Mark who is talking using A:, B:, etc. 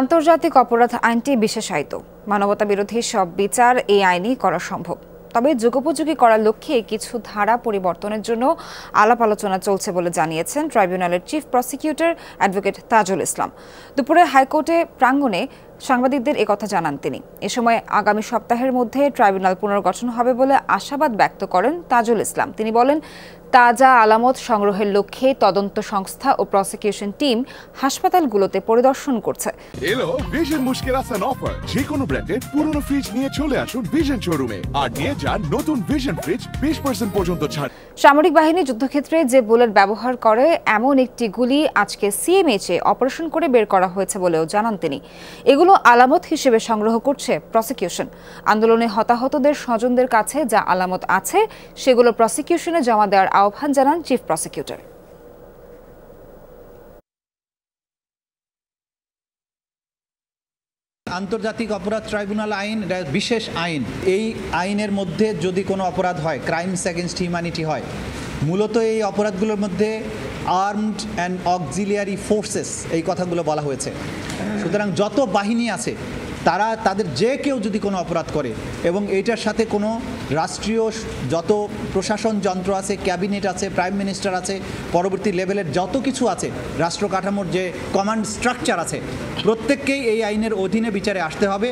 A: আন্তর্জাতিক অপরাধ আইনটি বিশেষায়িত। মানবতা বিরোধী সব বিচার এই আইনেই করা সম্ভব। তবে যুগোপযোগী করার লক্ষ্যে কিছু ধারা পরিবর্তনের জন্য আলাপ আলোচনা চলছে বলে জানিয়েছেন ট্রাইব্যুনালের chief prosecutor advocate Tajul Islam. দুপুরে হাইকোর্টে প্রাঙ্গণে সাংবাদিকদের একথা জানান তিনি। এ সময় আগামী সপ্তাহের মধ্যে ট্রাইব্যুনাল পুনর্গঠন হবে বলে আশাবাদ ব্যক্ত করেন তাজুল ইসলাম। তিনি বলেন, তাজা আলামত সংগ্রহের লক্ষ্যে তদন্ত সংস্থা ও প্রসিকিউশন টিম হাসপাতালগুলোতে পরিদর্শন করছে।
B: এলো ভিশন মুশকিল আসান অফার। যে কোনো ব্র্যান্ডের পুরনো ফ্রিজ নিয়ে চলে আসুন ভিশন শোরুমে আর নিয়ে যান নতুন ভিশন ফ্রিজ 20% পর্যন্ত ছাড়।
A: সামরিক বাহিনী যুদ্ধক্ষেত্রে যে বুলেট ব্যবহার করে এমন একটি গুলি আজকে সিএমএইচে অপারেশন করে বের করা হয়েছে বলেও জানান তিনি। এগুলো আলামত হিসেবে সংগ্রহ করছে প্রসিকিউশন। আন্দোলনে হতাহতদের স্বজনদের কাছে যা আলামত আছে সেগুলো প্রসিকিউশনে জমা দেওয়ার আহ্বান জানান চিফ প্রসিকিউটর।
C: আন্তর্জাতিক অপরাধ ট্রাইব্যুনাল আইন বিশেষ আইন। এই আইনের মধ্যে যদি কোনো অপরাধ হয়, ক্রাইমস এগেনস্ট হিউম্যানিটি হয়, মূলত এই অপরাধগুলোর মধ্যে আর্মড অ্যান্ড অক্সিলিয়ারি ফোর্সেস এই কথাগুলো বলা হয়েছে। সুতরাং যত বাহিনী আছে তাদের যে কেউ যদি কোনো অপরাধ করে এবং এইটার সাথে কোনো রাষ্ট্রীয় যত প্রশাসন যন্ত্র আছে, ক্যাবিনেট আছে, প্রাইম মিনিস্টার আছে, পরবর্তী লেভেলের যত কিছু আছে, রাষ্ট্র কাঠামোর যে কমান্ড স্ট্রাকচার আছে, প্রত্যেককেই এই আইনের অধীনে বিচারে আসতে হবে।